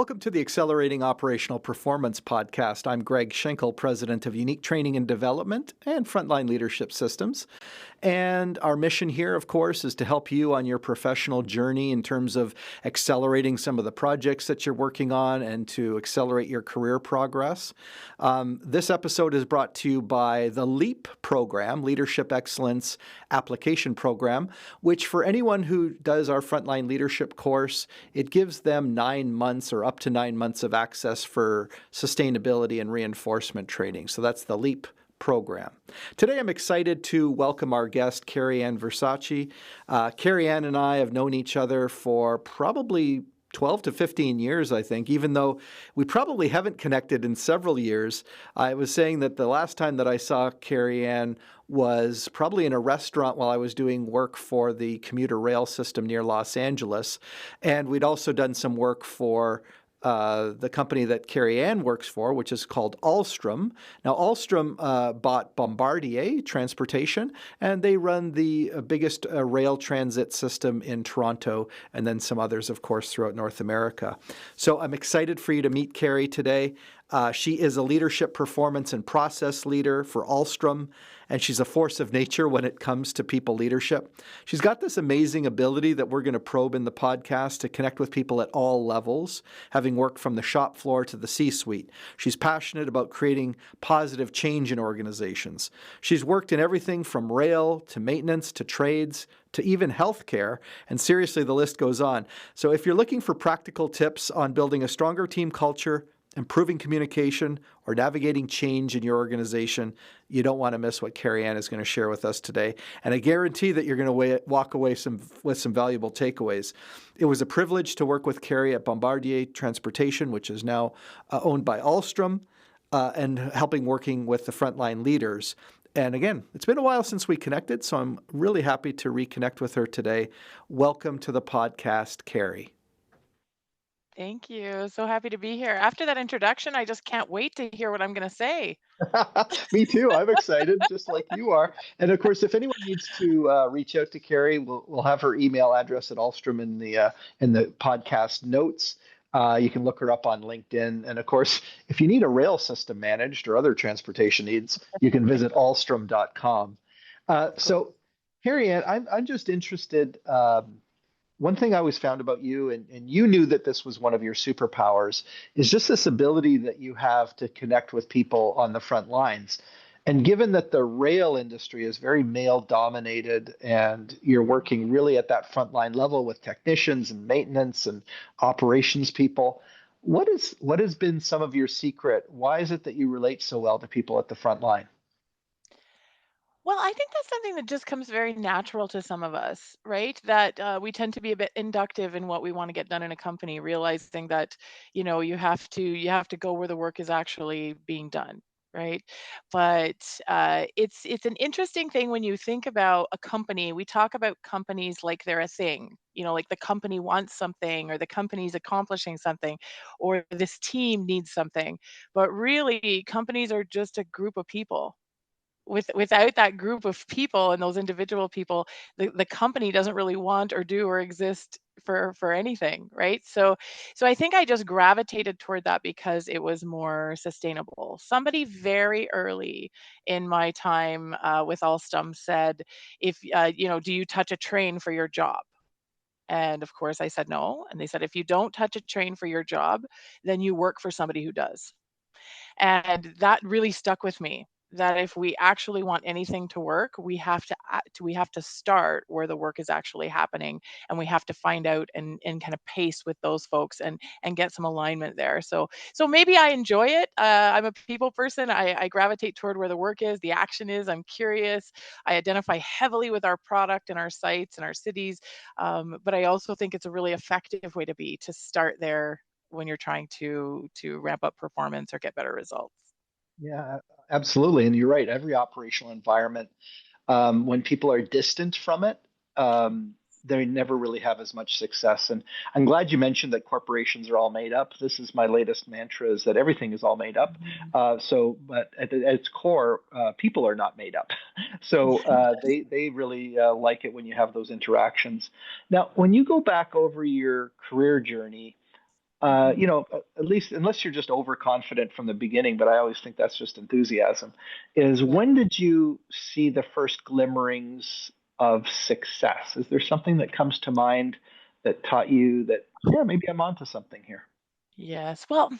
Welcome to the Accelerating Operational Performance podcast. I'm Greg Schenkel, President of Unique Training and Development and Frontline Leadership Systems. And our mission here, of course, is to help you on your professional journey in terms of accelerating some of the projects that you're working on and to accelerate your career progress. This episode is brought to you by the LEAP program, Leadership Excellence Application Program, which for anyone who does our Frontline Leadership course, it gives them 9 months or up to 9 months of access for sustainability and reinforcement training. So that's the LEAP program. Today, I'm excited to welcome our guest, Kari Versace. Kari and I have known each other for probably 12 to 15 years, I think, even though we probably haven't connected in several years. I was saying that the last time that I saw Kari was probably in a restaurant while I was doing work for the commuter rail system near Los Angeles. And we'd also done some work for the company that Kari works for, which is called Alstom. Now, Alstom bought Bombardier Transportation, and they run the biggest rail transit system in Toronto, and then some others, of course, throughout North America. So I'm excited for you to meet Kari today. She is a leadership performance and process leader for Alstom, and she's a force of nature when it comes to people leadership. She's got this amazing ability that we're going to probe in the podcast to connect with people at all levels, having worked from the shop floor to the C-suite. She's passionate about creating positive change in organizations. She's worked in everything from rail to maintenance to trades to even healthcare, and seriously, the list goes on. So if you're looking for practical tips on building a stronger team culture, improving communication, or navigating change in your organization, you don't want to miss what Kari is going to share with us today. And I guarantee that you're going to walk away with some valuable takeaways. It was a privilege to work with Kari at Bombardier Transportation, which is now owned by Alstom, and working with the frontline leaders. And again, it's been a while since we connected, so I'm really happy to reconnect with her today. Welcome to the podcast, Kari. Thank you. So happy to be here. After that introduction, I just can't wait to hear what I'm going to say. Me too. I'm excited, just like you are. And of course, if anyone needs to reach out to Kari, we'll have her email address at Alstom in the podcast notes. You can look her up on LinkedIn. And of course, if you need a rail system managed or other transportation needs, you can visit alstom.com. So, Kari, I'm just interested. One thing I always found about you, and you knew that this was one of your superpowers, is just this ability that you have to connect with people on the front lines. And given that the rail industry is very male dominated and you're working really at that frontline level with technicians and maintenance and operations people, what has been some of your secret? Why is it that you relate so well to people at the front line? Well, I think that's something that just comes very natural to some of us, right? That we tend to be a bit inductive in what we want to get done in a company, realizing that, you have to go where the work is actually being done, right? But it's an interesting thing when you think about a company. We talk about companies like they're a thing, like the company wants something, or the company's accomplishing something, or this team needs something. But really, companies are just a group of people. Without that group of people and those individual people, the company doesn't really want or do or exist for anything, right? So I think I just gravitated toward that because it was more sustainable. Somebody very early in my time with Alstom said, if do you touch a train for your job? And of course I said no, and they said, if you don't touch a train for your job, then you work for somebody who does. And that really stuck with me, that if we actually want anything to work, we have to start where the work is actually happening, and we have to find out and kind of pace with those folks and get some alignment there. So maybe I enjoy it. I'm a people person. I gravitate toward where the work is, the action is. I'm curious. I identify heavily with our product and our sites and our cities, but I also think it's a really effective way to start there when you're trying to ramp up performance or get better results. Yeah, absolutely. And you're right. Every operational environment, when people are distant from it, they never really have as much success. And I'm glad you mentioned that corporations are all made up. This is my latest mantra: is that everything is all made up. But at its core, people are not made up. So they really like it when you have those interactions. Now, when you go back over your career journey, Mhm. at least unless you're just overconfident from the beginning, but I always think that's just enthusiasm, is Yeah. when did you see the first glimmerings of success? Is there something that comes to mind that taught you that, yeah, maybe I'm onto something here? Yes. Well,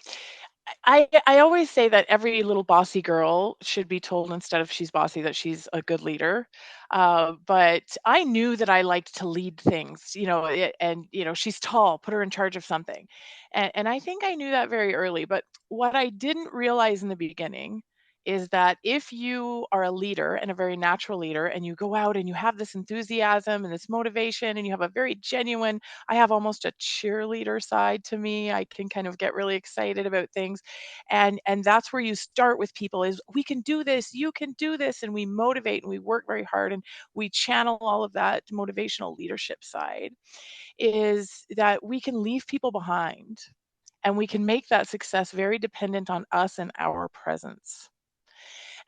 I always say that every little bossy girl should be told instead of she's bossy that she's a good leader. But I knew that I liked to lead things, and she's tall, put her in charge of something, and I think I knew that very early. But what I didn't realize in the beginning is that if you are a leader and a very natural leader, and you go out and you have this enthusiasm and this motivation, and you have a very genuine, I have almost a cheerleader side to me. I can kind of get really excited about things, and that's where you start with people is, we can do this, you can do this, and we motivate and we work very hard and we channel all of that motivational leadership side, is that we can leave people behind, and we can make that success very dependent on us and our presence.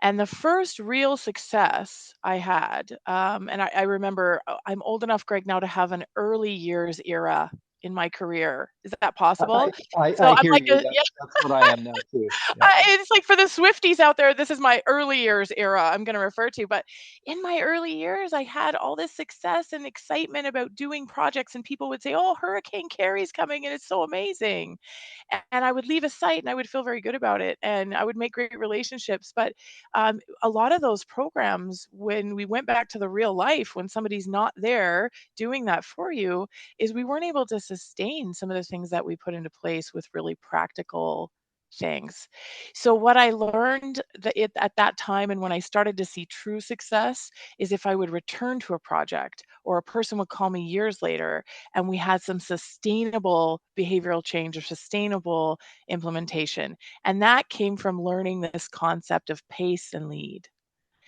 And the first real success I had, and I remember, I'm old enough, Greg, now to have an early years era in my career. Is that possible? So I I'm hear like you. yeah, That's what I am now too. Yeah. it's like for the Swifties out there, this is my early years era I'm going to refer to. But in my early years, I had all this success and excitement about doing projects, and people would say, "Oh, Hurricane Carrie's coming, and it's so amazing." And I would leave a site, and I would feel very good about it, and I would make great relationships. But a lot of those programs, when we went back to the real life, when somebody's not there doing that for you, is we weren't able to sustain some of the things that we put into place with really practical things. So what I learned at that time, and when I started to see true success, is if I would return to a project, or a person would call me years later, and we had some sustainable behavioral change or sustainable implementation. And that came from learning this concept of pace and lead.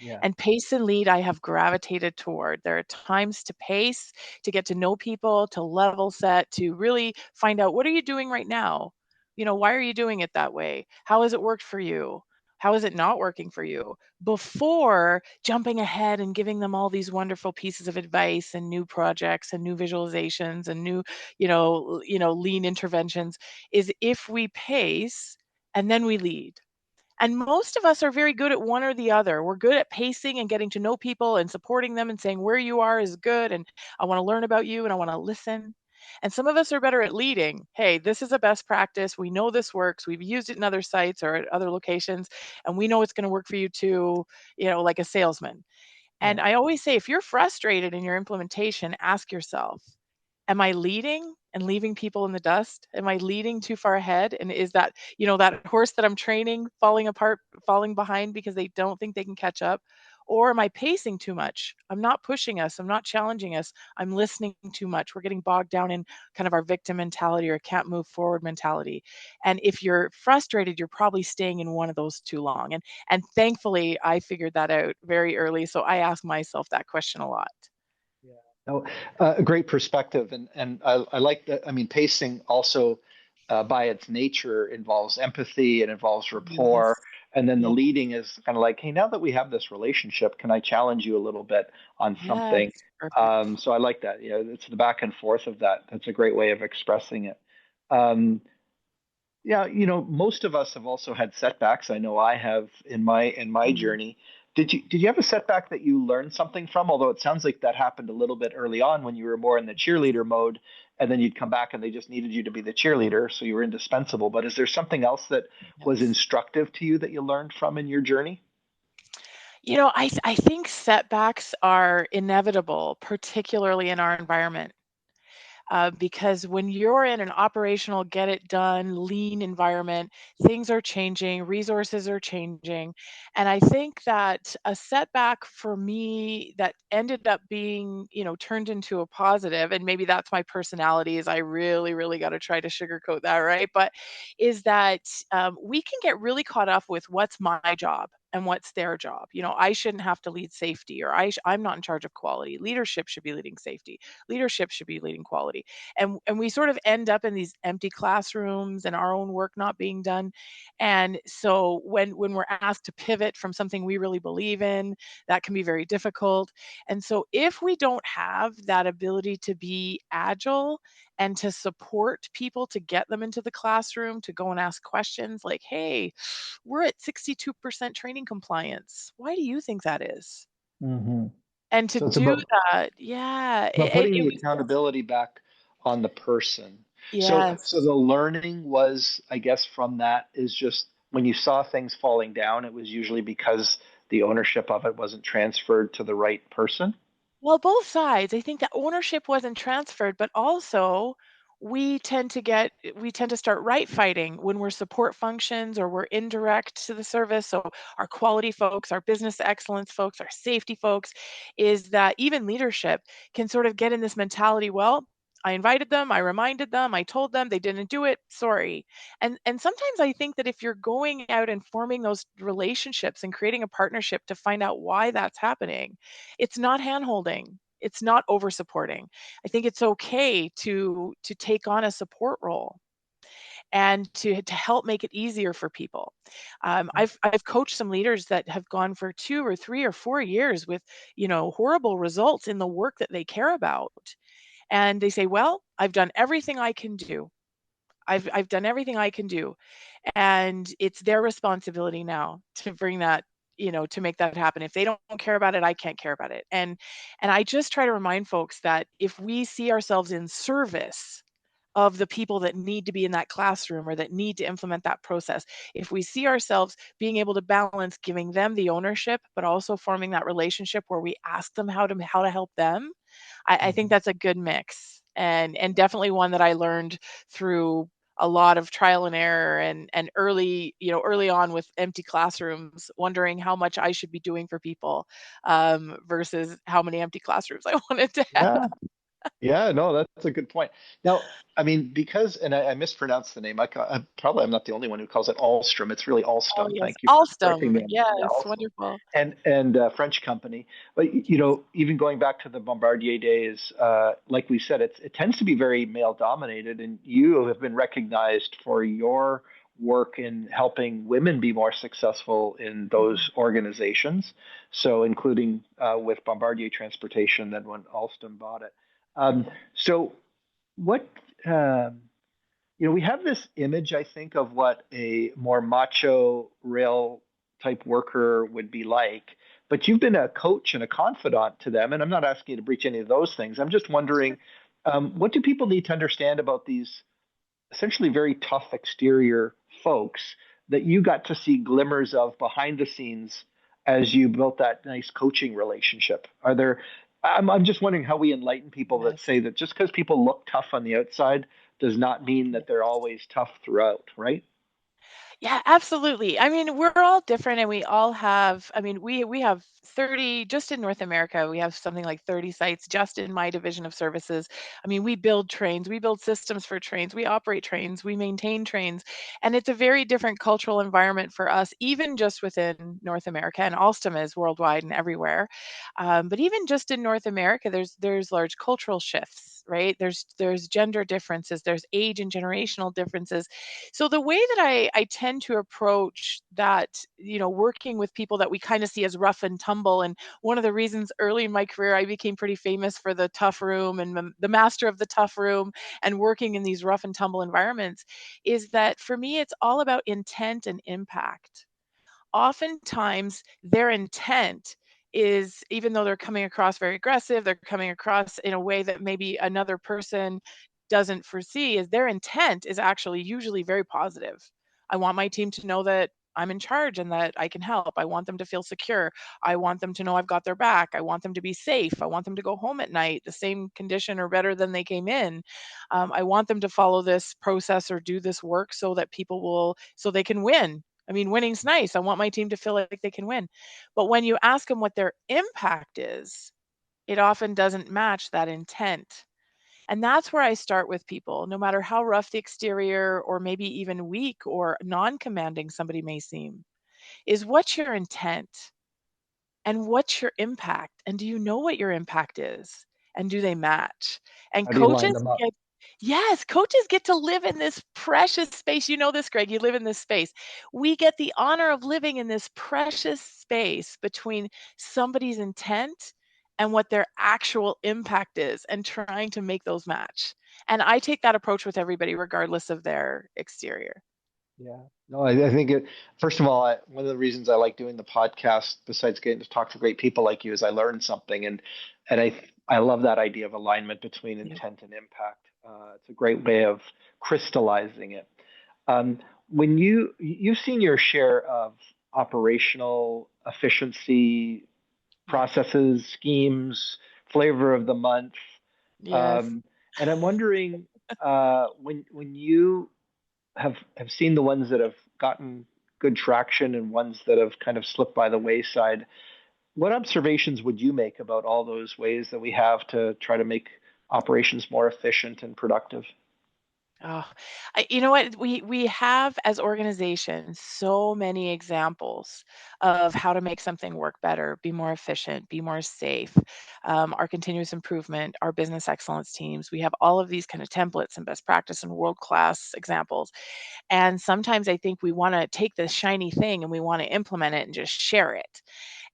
Yeah. And pace and lead, I have gravitated toward. There are times to pace, to get to know people, to level set, to really find out, what are you doing right now? Why are you doing it that way? How has it worked for you? How is it not working for you? Before jumping ahead and giving them all these wonderful pieces of advice and new projects and new visualizations and new, lean interventions, is if we pace and then we lead. And most of us are very good at one or the other. We're good at pacing and getting to know people and supporting them and saying where you are is good, and I want to learn about you and I want to listen. And some of us are better at leading. Hey, this is a best practice. We know this works. We've used it in other sites or at other locations, and we know it's going to work for you too, like a salesman. And Yeah. I always say, if you're frustrated in your implementation, ask yourself, am I leading and leaving people in the dust? Am I leading too far ahead? And is that, that horse that I'm training falling apart, falling behind because they don't think they can catch up? Or am I pacing too much? I'm not pushing us. I'm not challenging us. I'm listening too much. We're getting bogged down in kind of our victim mentality or can't move forward mentality. And if you're frustrated, you're probably staying in one of those too long. And thankfully, I figured that out very early. So I ask myself that question a lot. Yeah. No, a great perspective, and I like that. I mean, pacing also, by its nature, involves empathy, it involves rapport, Yes. and then the Yeah. leading is kind of like, hey, now that we have this relationship, can I challenge you a little bit on Yes. something? Perfect. So I like that. It's the back and forth of that. That's a great way of expressing it. Um, yeah, most of us have also had setbacks. I know I have in my Mhm. journey. Did you have a setback that you learned something from? Although it sounds like that happened a little bit early on when you were more in the cheerleader mode, and then you'd come back and they just needed you to be the cheerleader, so you were indispensable. But is there something else that was Yes. instructive to you that you learned from in your journey? I think setbacks are inevitable, particularly in our environment. Because when you're in an operational, get it done, lean environment, things are changing, resources are changing. And I think that a setback for me that ended up being, turned into a positive, and maybe that's my personality, is I really, really got to try to sugarcoat that, right? But is that we can get really caught up with what's my job and what's their job. I shouldn't have to lead safety, or I'm not in charge of quality. Leadership should be leading safety. Leadership should be leading quality. And we sort of end up in these empty classrooms and our own work not being done. And so when we're asked to pivot from something we really believe in, that can be very difficult. And so if we don't have that ability to be agile and to support people to get them into the classroom, to go and ask questions like, "Hey, we're at 62% training compliance. Why do you think that is?" Hmm. And to So it's do that, yeah, about putting it the was accountability back on the person. So yes. the learning was, I guess, from that is just when you saw things falling down, it was usually because the ownership of it wasn't transferred to the right person. Well, both sides. I think that ownership wasn't transferred, but also we tend to start right fighting when we're support functions or we're indirect to the service. So our quality folks, our business excellence folks, our safety folks, is that even leadership can sort of get in this mentality, well, I invited them, I reminded them, I told them they didn't do it, sorry. And sometimes I think that if you're going out and forming those relationships and creating a partnership to find out why that's happening, it's not handholding. It's not over supporting. I think it's okay to take on a support role and to help make it easier for people. I've coached some leaders that have gone for 2 or 3 or 4 years with horrible results in the work that they care about, and they say, "Well, I've done everything I can do. I've done everything I can do." And it's their responsibility now to bring that, to make that happen. If they don't care about it, I can't care about it. And I just try to remind folks that if we see ourselves in service of the people that need to be in that classroom or that need to implement that process, if we see ourselves being able to balance giving them the ownership but also forming that relationship where we ask them how to help them, I think Mhm. that's a good mix, and definitely one that I learned through a lot of trial and error and early on with empty classrooms, wondering how much I should be doing for people, versus how many empty classrooms I wanted to have. Yeah. Yeah, no, that's a good point. Now, I mean, because, and I mispronounced the name. I'm not the only one who calls it Alstrom. It's really Oh, Alstom. yes. Thank you for correcting Alstom, me. Yeah, yes, Alstom. wonderful. And French company. But even going back to the Bombardier days, like we said, it tends to be very male dominated, and you have been recognized for your work in helping women be more successful in those Mhm. organizations. So, including with Bombardier Transportation, then when Alstom bought it. Um, so, what we have this image, I think, of what a more macho rail type worker would be like. But you've been a coach and a confidant to them, and I'm not asking you to breach any of those things. I'm just wondering, what do people need to understand about these essentially very tough exterior folks that you got to see glimmers of behind the scenes as you built that nice coaching relationship? I'm just wondering how we enlighten people that Yes. say that just because people look tough on the outside does not mean that they're always tough throughout, right? Yeah, absolutely. I mean, we're all different and we all have, I mean, we have 30 just in North America, we have something like 30 sites just in my division of services. I mean, we build trains, we build systems for trains, we operate trains, we maintain trains, and it's a very different cultural environment for us even just within North America, and Alstom is worldwide and everywhere. But even just in North America, there's large cultural shifts, right? There's gender differences, there's age and generational differences. So the way that I tend to approach that, working with people that we kind of see as rough and tumble, and one of the reasons early in my career I became pretty famous for the tough room and the master of the tough room and working in these rough and tumble environments, is that for me it's all about intent and impact. Oftentimes their intent is, even though they're coming across very aggressive, they're coming across in a way that maybe another person doesn't foresee, is their intent is actually usually very positive. I want my team to know that I'm in charge and that I can help. I want them to feel secure. I want them to know I've got their back. I want them to be safe. I want them to go home at night the same condition or better than they came in. I want them to follow this process or do this work so that so they can win. I mean, winning's nice. I want my team to feel like they can win. But when you ask them what their impact is, it often doesn't match that intent. And that's where I start with people, no matter how rough the exterior or maybe even weak or non commanding somebody may seem, is what's your intent and what's your impact? And do you know what your impact is? And do they match? And How do you line them up? yes, coaches get to live in this precious space. You know this, Greg, you live in this space. We get the honor of living in this precious space between somebody's intent and what their actual impact is and trying to make those match. And I take that approach with everybody, regardless of their exterior. Yeah. No, I think first of all, one of the reasons I like doing the podcast, besides getting to talk to great people like you, is I learn something, and I love that idea of alignment between Yeah. intent and impact. It's a great way of crystallizing it. Um, when you've seen your share of operational efficiency processes, schemes, flavor of the month, Yes. um, and I'm wondering when you have seen the ones that have gotten good traction and ones that have kind of slipped by the wayside. What observations would you make about all those ways that we have to try to make operations more efficient and productive? Oh, you know what? We have as organizations so many examples of how to make something work better, be more efficient, be more safe. Our continuous improvement, our business excellence teams. We have all of these kind of templates and best practice and world class examples. And sometimes I think we want to take this shiny thing and we want to implement it and just share it.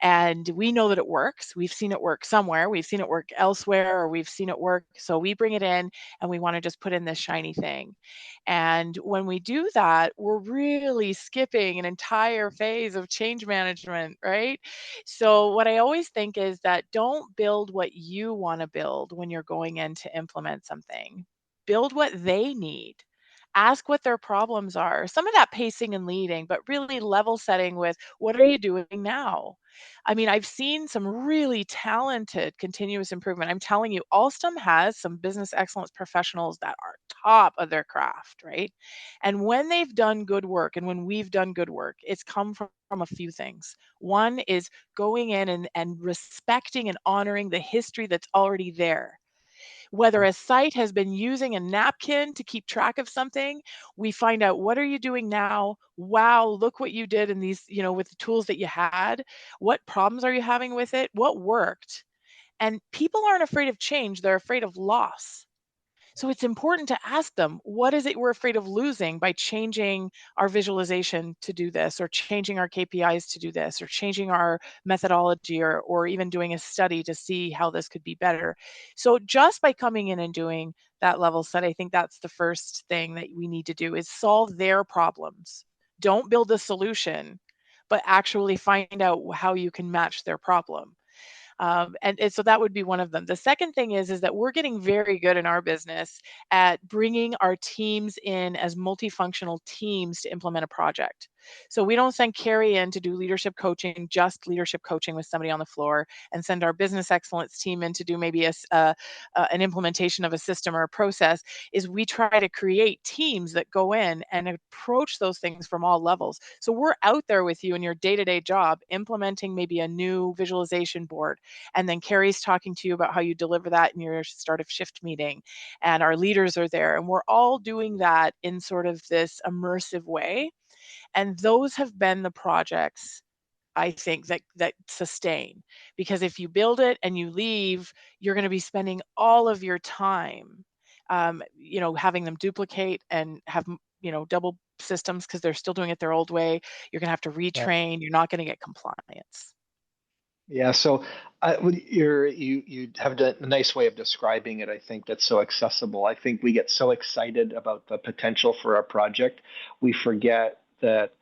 And we know that it works. We've seen it work somewhere. We've seen it work elsewhere, or we've seen it work. So we bring it in and we want to just put in this shiny thing. And when we do that, we're really skipping an entire phase of change management, right? So, what I always think is that don't build what you want to build when you're going in to implement something. Build what they need. Ask what their problems are. Some of that pacing and leading, but really level setting with what are you doing now? I mean, I've seen some really talented continuous improvement. I'm telling you, Alstom has some business excellence professionals that are top of their craft, right? And when they've done good work and when we've done good work, it's come from a few things. One is going in and respecting and honoring the history that's already there. Whether a site has been using a napkin to keep track of something, we find out, what are you doing now? Wow, look what you did in these, with the tools that you had. What problems are you having with it? What worked? And people aren't afraid of change, they're afraid of loss. So it's important to ask them, what is it we're afraid of losing by changing our visualization to do this, or changing our KPIs to do this, or changing our methodology, or even doing a study to see how this could be better. So just by coming in and doing that level set, I think that's the first thing that we need to do is solve their problems. Don't build a solution, but actually find out how you can match their problem. And so that would be one of them. The second thing is that we're getting very good in our business at bringing our teams in as multifunctional teams to implement a project. So we don't send Kari in to do leadership coaching, just leadership coaching with somebody on the floor, and send our business excellence team in to do maybe an implementation of a system or a process. Is we try to create teams that go in and approach those things from all levels. So we're out there with you in your day-to-day job, implementing maybe a new visualization board, and then Kari's talking to you about how you deliver that in your start of shift meeting. And our leaders are there. And we're all doing that in sort of this immersive way. And those have been the projects, I think, that sustain. Because if you build it and you leave, you're going to be spending all of your time having them duplicate and have double systems because they're still doing it their old way. You're going to have to retrain. You're not going to get compliance. Yeah, so you have a nice way of describing it. I think that's so accessible. I think we get so excited about the potential for our project, we forget that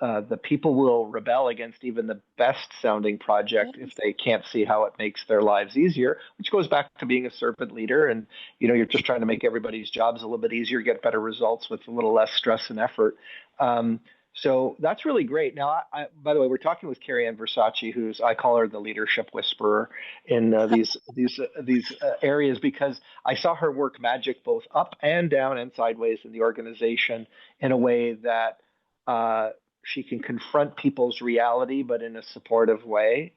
the people will rebel against even the best sounding project if Yes. they can't see how it makes their lives easier, which goes back to being a servant leader. And you're just trying to make everybody's jobs a little bit easier, get better results with a little less stress and effort. um, so that's really great. Now, by the way, we're talking with Carrie Ann Versace, who's, I call her the leadership whisperer in these areas, because I saw her work magic both up and down and sideways in the organization in a way that uh, she can confront people's reality, but in a supportive way.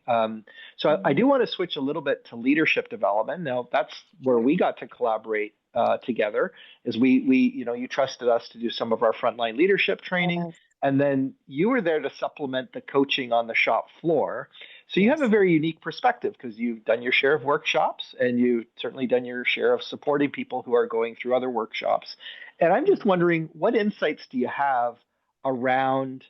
So I Mhm. do want to switch a little bit to leadership development. Now, that's where Sure. we got to collaborate together. Is you trusted us to do some of our frontline leadership training, Yes. and then you were there to supplement the coaching on the shop floor. So you have a Yes. very unique perspective because you've done your share of workshops and you've certainly done your share of supporting people who are going through other workshops. And I'm just Mhm. wondering, what insights do you have around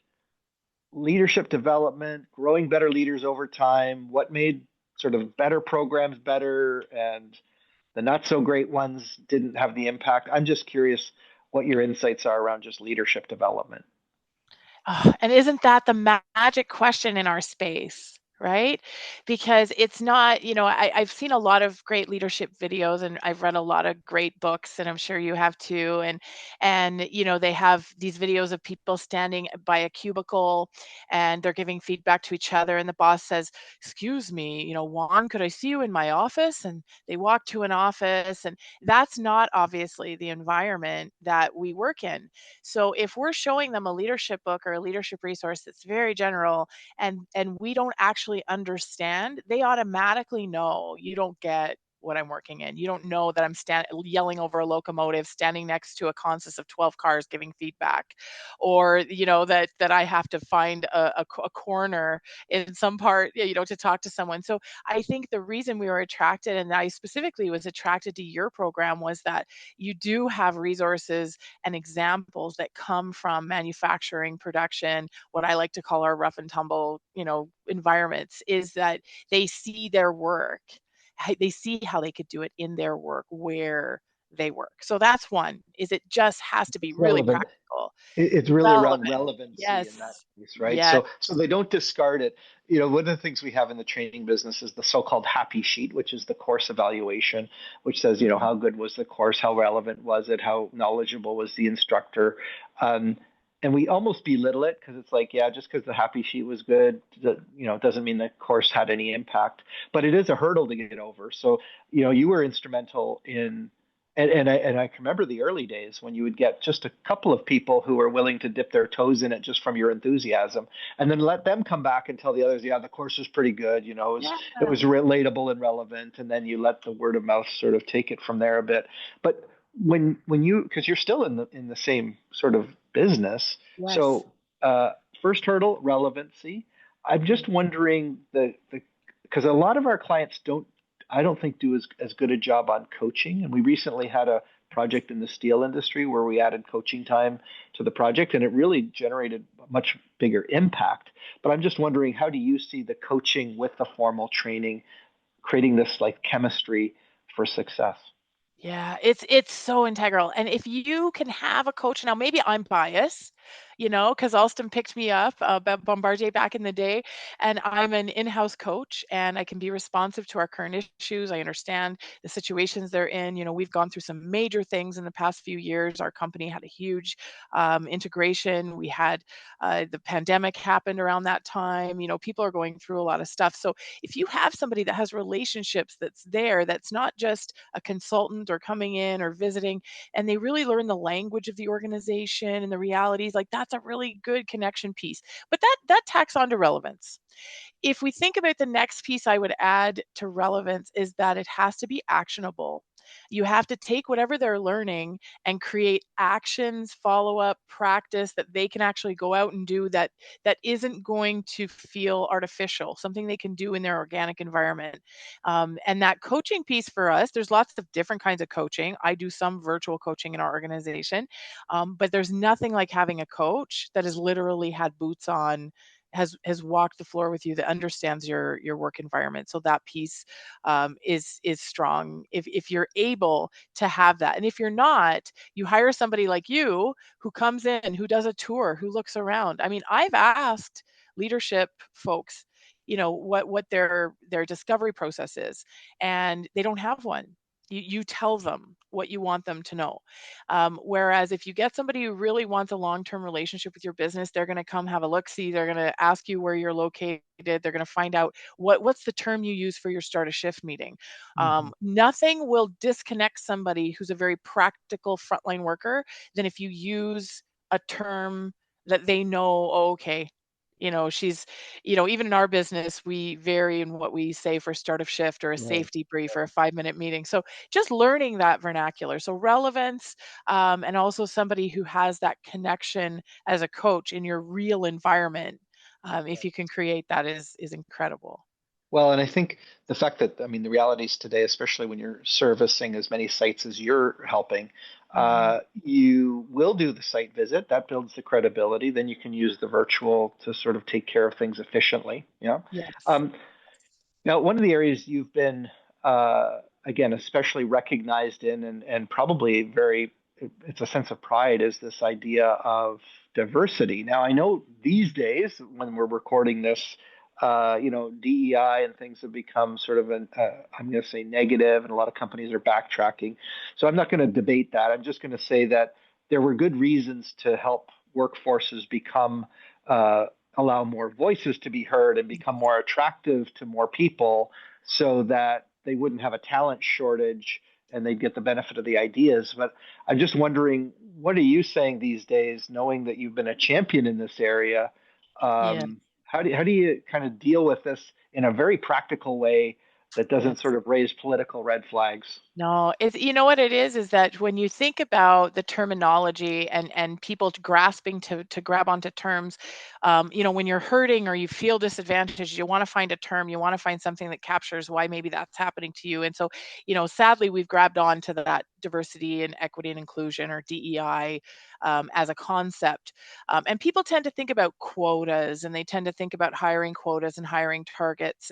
leadership development, growing better leaders over time, what made sort of better programs better, and the not so great ones didn't have the impact. I'm just curious what your insights are around just leadership development. And isn't that the magic question in our space, right? Because it's not, I've seen a lot of great leadership videos and I've read a lot of great books, and I'm sure you have too. And they have these videos of people standing by a cubicle and they're giving feedback to each other. And the boss says, "Excuse me, Juan, could I see you in my office?" And they walk to an office, and that's not obviously the environment that we work in. So if we're showing them a leadership book or a leadership resource that's very general, and we don't actually understand, they automatically know you don't get what I'm working in. You don't know that I'm yelling over a locomotive, standing next to a consist of 12 cars giving feedback, or that I have to find a corner in some part, to talk to someone. So I think the reason we were attracted, and I specifically was attracted to your program, was that you do have resources and examples that come from manufacturing, production, what I like to call our rough and tumble, environments, is that they see their work. They see how they could do it in their work where they work. So that's one, is it just has to be It's really relevant. practical, It's really around relevant. relevancy in that Yes. case, right? Yes. So they don't discard it. One of the things we have in the training business is the so-called happy sheet, which is the course evaluation, which says, Mhm. how good was the course, how relevant was it, how knowledgeable was the instructor, um, and we almost belittle it because it's like, yeah, just because the happy sheet was good, it doesn't mean the course had any impact. But it is a hurdle to get over. So, you were instrumental in and I can remember the early days when you would get just a couple of people who were willing to dip their toes in it just from your enthusiasm, and then let them come back and tell the others, yeah, the course was pretty good. Yeah. It was relatable and relevant, and then you let the word of mouth sort of take it from there a bit. But when you, because you're still in the same sort of business, Yes. so uh, first hurdle, relevancy. I'm Mhm. just wondering the because a lot of our clients don't, I don't think, do as good a job on coaching. And we recently had a project in the steel industry where we added coaching time to the project, and it really generated a much bigger impact. But I'm just wondering, how do you see the coaching with the formal training creating this like chemistry for success? Yeah, it's so integral. And if you can have a coach, now maybe I'm biased, because Alston picked me up, Bombardier back in the day, and I'm an in-house coach, and I can be responsive to our current issues. I understand the situations they're in. We've gone through some major things in the past few years. Our company had a huge integration. We had the pandemic happened around that time. People are going through a lot of stuff. So if you have somebody that has relationships that's there, that's not just a consultant or coming in or visiting, and they really learn the language of the organization and the realities, like that's a really good connection piece. But that tacks on to relevance. If we think about the next piece I would add to relevance, is that it has to be actionable. You have to take whatever they're learning and create actions, follow up, practice that they can actually go out and do, that isn't going to feel artificial, something they can do in their organic environment. And that coaching piece for us, there's lots of different kinds of coaching. I do some virtual coaching in our organization, but there's nothing like having a coach that has literally had boots on, has walked the floor with you, that understands your work environment. So that piece is strong if you're able to have that. And if you're not, you hire somebody like you who comes in, who does a tour, who looks around. I mean, I've asked leadership folks, what their discovery process is, and they don't have one. You tell them what you want them to know. Whereas if you get somebody who really wants a long-term relationship with your business, they're going to come have a look see. They're going to ask you where you're located. They're going to find out what's the term you use for your start a shift meeting. Mm-hmm. Nothing will disconnect somebody who's a very practical frontline worker than if you use a term that they know. Oh, okay. She's, even in our business, we vary in what we say for start of shift or a Right. safety brief or a 5-minute meeting. So just learning that vernacular. So relevance, and also somebody who has that connection as a coach in your real environment. If you can create that, is incredible. Well, and I think the fact that, I mean, the realities today, especially when you're servicing as many sites as you're helping, Mhm. you will do the site visit. That builds the credibility. Then you can use the virtual to sort of take care of things efficiently. Yeah. Yes. Um, Now, one of the areas you've been uh, again, especially recognized in and probably very, it's a sense of pride, is this idea of diversity. Now, I know these days when we're recording this, DEI and things have become sort of I'm going to say negative, and a lot of companies are backtracking. So I'm not going to debate that. I'm just going to say that there were good reasons to help workforces become, uh, allow more voices to be heard and become more attractive to more people so that they wouldn't have a talent shortage and they'd get the benefit of the ideas. But I'm just wondering, what are you saying these days, knowing that you've been a champion in this area? Yeah. How do you kind of deal with this in a very practical way that doesn't Yes. sort of raise political red flags? No, it's you know what it is that when you think about the terminology and people grasping to grab onto terms, when you're hurting or you feel disadvantaged, you want to find a term, you want to find something that captures why maybe that's happening to you. And so, sadly, we've grabbed on to that diversity and equity and inclusion or DEI as a concept. And people tend to think about quotas and they tend to think about hiring quotas and hiring targets.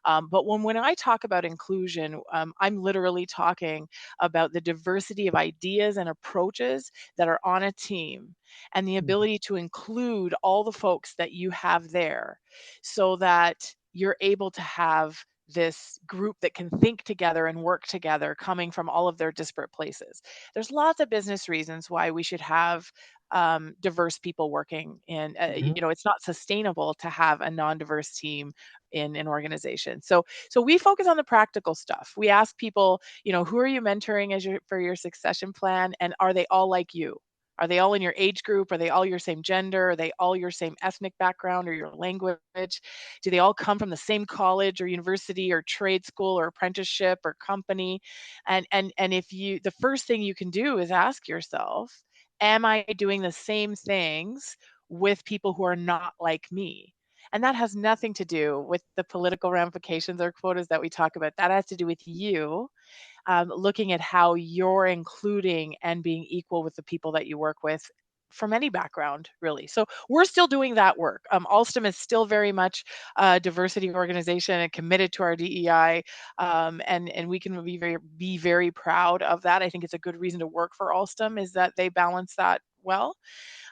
But when I talk about inclusion, I'm literally talking about the diversity of ideas and approaches that are on a team and the Mhm. ability to include all the folks that you have there so that you're able to have this group that can think together and work together coming from all of their disparate places. There's lots of business reasons why we should have diverse people working in, Mhm. it's not sustainable to have a non-diverse team in an organization. So we focus on the practical stuff. We ask people, who are you mentoring for your succession plan, and are they all like you? Are they all in your age group? Are they all your same gender? Are they all your same ethnic background or your language? Do they all come from the same college or university or trade school or apprenticeship or company? And if you the first thing you can do is ask yourself, am I doing the same things with people who are not like me? And that has nothing to do with the political ramifications or quotas that we talk about. That has to do with you looking at how you're including and being equal with the people that you work with from any background, really. So we're still doing that work. Alstom is still very much a diversity organization and committed to our DEI, and we can be very proud of that. I think it's a good reason to work for Alstom is that they balance that well.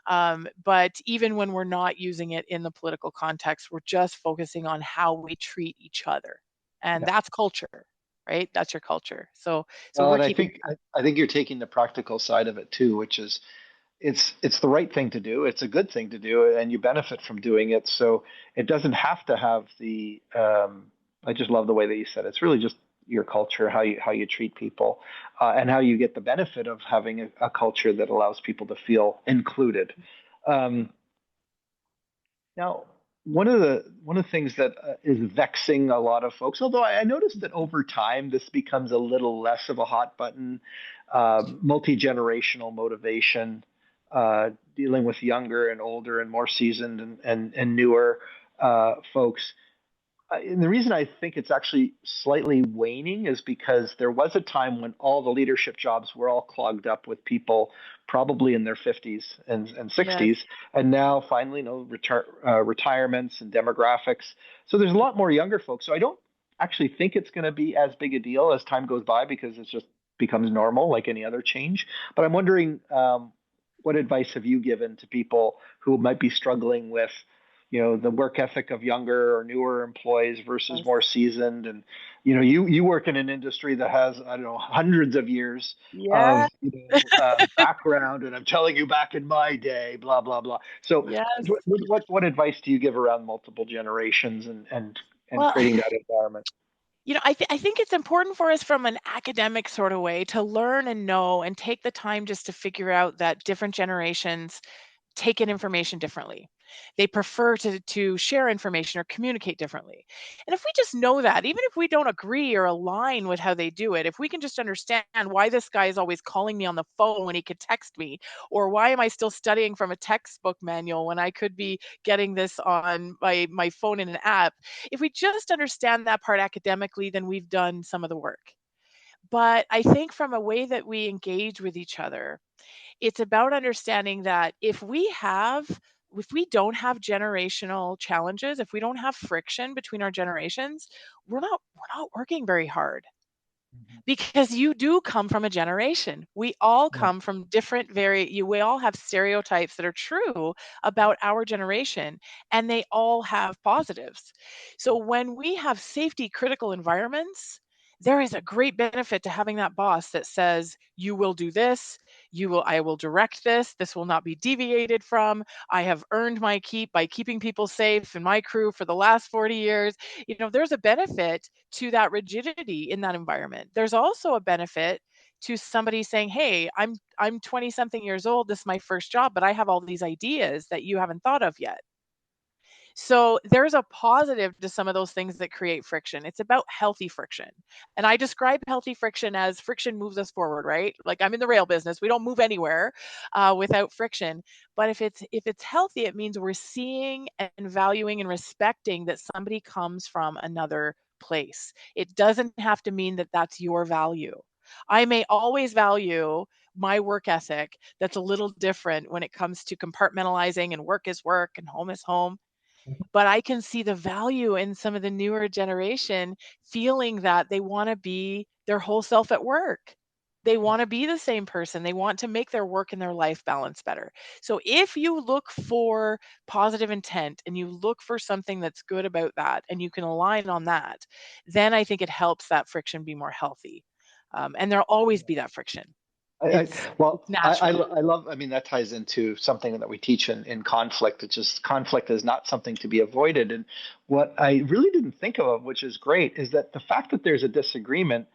But even when we're not using it in the political context, we're just focusing on how we treat each other. And Yeah. that's culture, right? That's your culture. So Well, we're and keeping I think you're taking the practical side of it too, which is it's the right thing to do. It's a good thing to do, and you benefit from doing it. So it doesn't have to have the. I just love the way that you said it. It's really just your culture, how you treat people, and how you get the benefit of having a culture that allows people to feel included. Um, Now, one of the things that is vexing a lot of folks, although I noticed that over time this becomes a little less of a hot button, multi-generational motivation, dealing with younger and older and more seasoned and newer folks. And the reason I think it's actually slightly waning is because there was a time when all the leadership jobs were all clogged up with people probably in their 50s and yes, 60s. And now finally, retirements and demographics. So there's a lot more younger folks. So I don't actually think it's going to be as big a deal as time goes by because it just becomes normal like any other change. But I'm wondering, what advice have you given to people who might be struggling with the work ethic of younger or newer employees versus yes, more seasoned? And you work in an industry that has, I don't know, hundreds of years of yeah, background, and I'm telling you, back in my day, blah blah blah. So yes. what advice do you give around multiple generations and Well, creating that environment? I think it's important for us from an academic sort of way to learn and know and take the time just to figure out that different generations take in information differently. They prefer to share information or communicate differently. And if we just know that, even if we don't agree or align with how they do it, if we can just understand why this guy is always calling me on the phone when he could text me, or why am I still studying from a textbook manual when I could be getting this on my phone in an app, if we just understand that part academically, then we've done some of the work. But I think from a way that we engage with each other, it's about understanding that if we don't have generational challenges, if we don't have friction between our generations, we're not working very hard. Mhm. because you do come from a generation. We all Yeah. come from different we all have stereotypes that are true about our generation, and they all have positives. So when we have safety critical environments, there is a great benefit to having that boss that says, you will do this, I will direct this, this will not be deviated from. I have earned my keep by keeping people safe in my crew for the last 40 years. There's a benefit to that rigidity in that environment. There's also a benefit to somebody saying, "Hey, I'm 20 something years old. This is my first job, but I have all these ideas that you haven't thought of yet." So there's a positive to some of those things that create friction. It's about healthy friction. And I describe healthy friction as friction moves us forward, right? Like I'm in the rail business. We don't move anywhere without friction. But if it's healthy, it means we're seeing and valuing and respecting that somebody comes from another place. It doesn't have to mean that that's your value. I may always value my work ethic that's a little different when it comes to compartmentalizing and work is work and home is home, but I can see the value in some of the newer generation feeling that they wanna be their whole self at work. They wanna be the same person. They want to make their work and their life balance better. So if you look for positive intent and you look for something that's good about that and you can align on that, then I think it helps that friction be more healthy. And there'll always be that friction. I, It's well, it's natural. I love, I mean, that ties into something that we teach in conflict. It's just conflict is not something to be avoided. And what I really didn't think of, which is great, is that the fact that there's a disagreement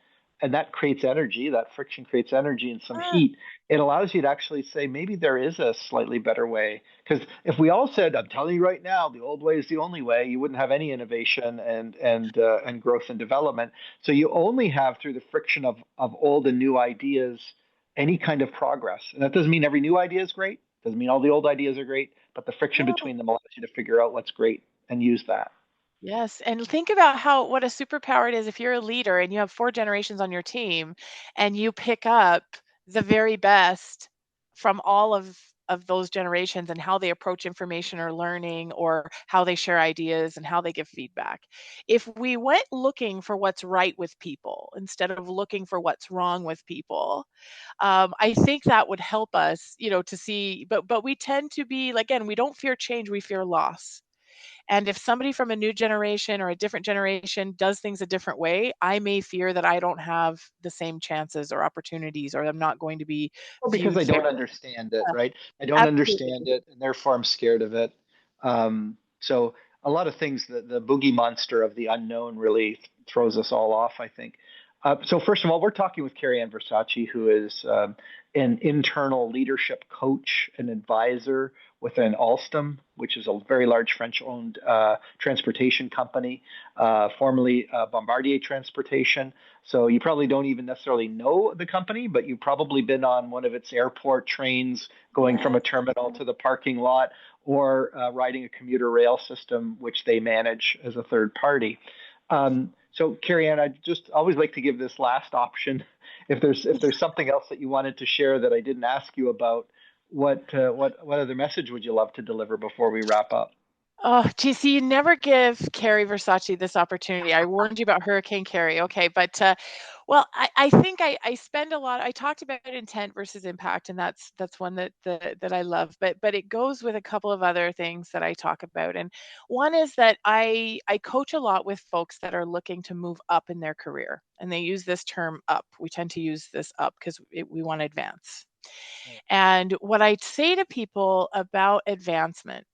and that creates energy, that friction creates energy and some Ah, heat, it allows you to actually say maybe there is a slightly better way. Because if we all said, I'm telling you right now, the old way is the only way, you wouldn't have any innovation and growth and development. So you only have through the friction of old and new ideas any kind of progress. And that doesn't mean every new idea is great. Doesn't mean all the old ideas are great, but the friction no. between them allows you to figure out what's great and use that. Yes, and think about how what a superpower it is if you're a leader and you have 4 generations on your team and you pick up the very best from all of those generations and how they approach information or learning or how they share ideas and how they give feedback. If we went looking for what's right with people instead of looking for what's wrong with people, I think that would help us, to see. But we tend to be, again, we don't fear change, we fear loss. And if somebody from a new generation or a different generation does things a different way, I may fear that I don't have the same chances or opportunities, or I'm not going to be Well, because viewed I don't fairly. understand it, Yeah, right? I don't understand absolutely. it, and therefore I'm scared of it. So a lot of things, the boogie monster of the unknown really throws us all off, I think. So first of all, we're talking with Kari Versace, who is an internal leadership coach and advisor within Alstom, which is a very large French-owned transportation company, formerly Bombardier Transportation. So you probably don't even necessarily know the company, but you've probably been on one of its airport trains going from Yeah. a terminal to the parking lot, or riding a commuter rail system, which they manage as a third party. So, Carrie Ann, I just always like to give this last option. If there's something else that you wanted to share that I didn't ask you about, what other message would you love to deliver before we wrap up? Oh, gee, see, you never give Kari Versace this opportunity. I warned you about Hurricane Carrie, okay, but well, I think I spend a lot. I talked about intent versus impact, and that's one that I love. But it goes with a couple of other things that I talk about, and one is that I coach a lot with folks that are looking to move up in their career, and they use this term up. We tend to use this up because we want to advance. And what I say to people about advancement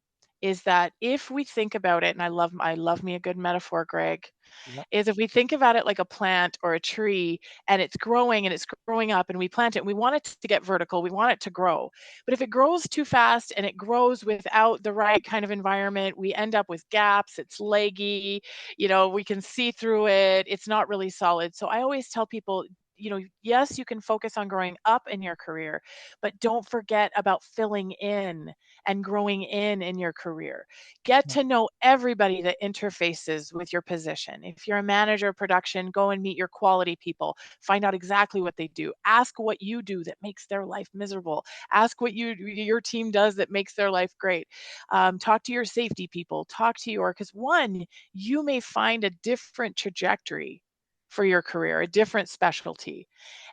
is that if we think about it, and I love me a good metaphor, Greg, Yeah. is if we think about it like a plant or a tree and it's growing up and we plant it and we want it to get vertical, we want it to grow. But if it grows too fast and it grows without the right kind of environment, we end up with gaps, it's leggy, we can see through it, it's not really solid. So I always tell people, yes, you can focus on growing up in your career, but don't forget about filling in and growing in your career. Get to know everybody that interfaces with your position. If you're a manager of production, go and meet your quality people. Find out exactly what they do. Ask what you do that makes their life miserable. Ask what your team does that makes their life great. Talk to your safety people. Talk to because one, you may find a different trajectory for your career, a different specialty.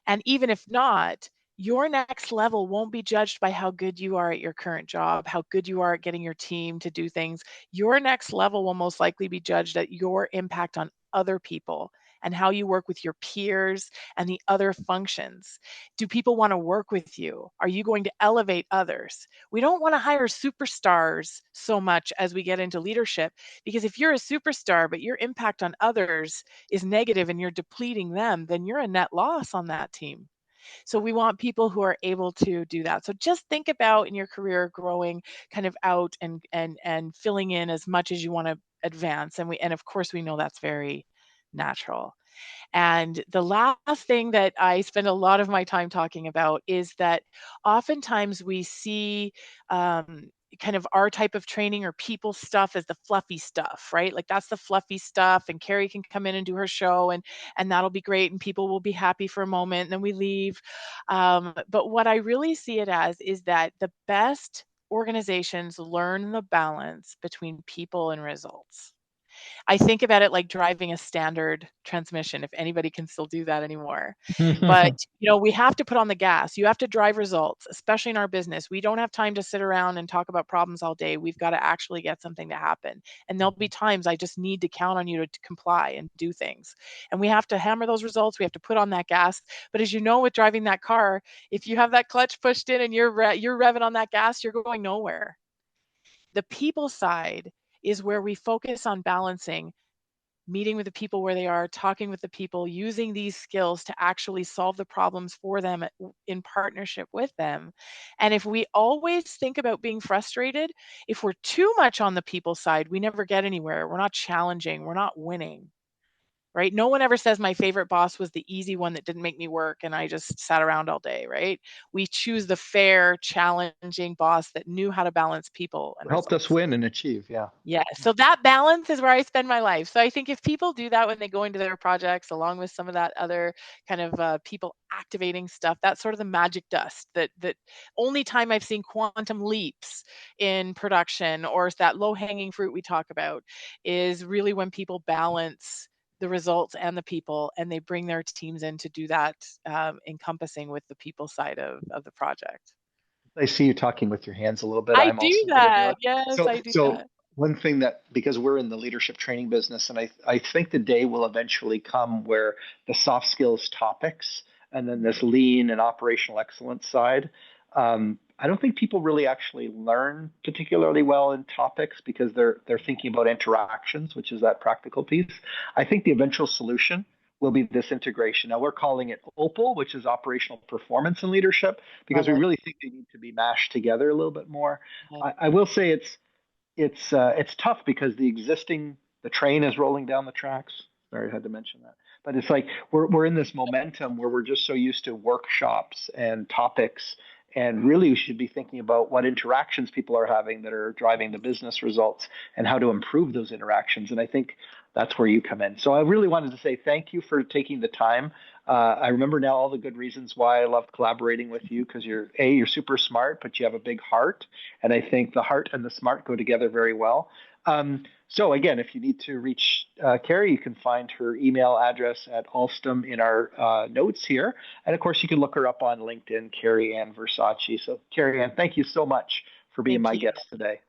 And even if not, your next level won't be judged by how good you are at your current job, how good you are at getting your team to do things. Your next level will most likely be judged at your impact on other people and how you work with your peers and the other functions. Do people want to work with you? Are you going to elevate others? We don't want to hire superstars so much as we get into leadership, because if you're a superstar, but your impact on others is negative and you're depleting them, then you're a net loss on that team. So we want people who are able to do that. So just think about in your career growing kind of out and filling in as much as you want to advance. And of course we know that's very natural. And the last thing that I spend a lot of my time talking about is that oftentimes we see kind of our type of training or people stuff as the fluffy stuff, right? Like that's the fluffy stuff, and Kari can come in and do her show, and that'll be great, and people will be happy for a moment, and then we leave. But what I really see it as is that the best organizations learn the balance between people and results. I think about it like driving a standard transmission, if anybody can still do that anymore. But, we have to put on the gas. You have to drive results, especially in our business. We don't have time to sit around and talk about problems all day. We've got to actually get something to happen. And there'll be times I just need to count on you to comply and do things. And we have to hammer those results. We have to put on that gas. But as you know, with driving that car, if you have that clutch pushed in and you're revving on that gas, you're going nowhere. The people side is where we focus on balancing meeting with the people where they are, talking with the people, using these skills to actually solve the problems for them in partnership with them. And if we always think about being frustrated, if we're too much on the people side, we never get anywhere. We're not challenging, we're not winning. Right? No one ever says my favorite boss was the easy one that didn't make me work and I just sat around all day, right? We choose the fair, challenging boss that knew how to balance people and Helped us results. win and achieve. Yeah. Yeah, so that balance is where I spend my life. So I think if people do that when they go into their projects, along with some of that other kind of people activating stuff, that's sort of the magic dust. That only time I've seen quantum leaps in production, or that low hanging fruit we talk about, is really when people balance the results and the people, and they bring their teams in to do that, encompassing with the people side of the project. I see you talking with your hands a little bit. I I'm do also good at that. that. Yes, So, I do so that. one thing that, because we're in the leadership training business, and I think the day will eventually come where the soft skills topics and then this lean and operational excellence side, I don't think people really actually learn particularly well in topics because they're thinking about interactions, which is that practical piece. I think the eventual solution will be this integration. Now we're calling it OPAL, which is operational performance and leadership, because Love we it. really think they need to be mashed together a little bit more. Love I will say it's tough because the train is rolling down the tracks. Sorry, I had to mention that. But it's like we're in this momentum where we're just so used to workshops and topics, and really we should be thinking about what interactions people are having that are driving the business results and how to improve those interactions. And I think that's where you come in. So I really wanted to say thank you for taking the time. I remember now all the good reasons why I loved collaborating with you, because you're super smart, but you have a big heart, and I think the heart and the smart go together very well. So again, if you need to reach Kari, you can find her email address at Alstom in our notes here, and of course you can look her up on LinkedIn, Kari Ann Versace. So Kari Ann, thank you so much for being Thank my you. guest today.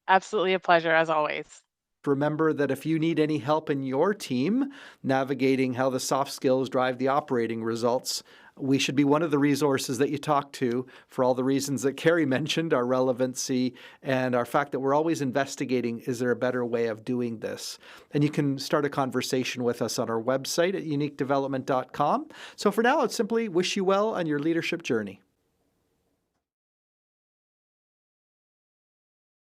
Absolutely a pleasure as always. Remember that if you need any help in your team navigating how the soft skills drive the operating results, we should be one of the resources that you talk to for all the reasons that Kari mentioned, our relevancy and our fact that we're always investigating, is there a better way of doing this? And you can start a conversation with us on our website at uniquedevelopment.com. So for now, I'd simply wish you well on your leadership journey.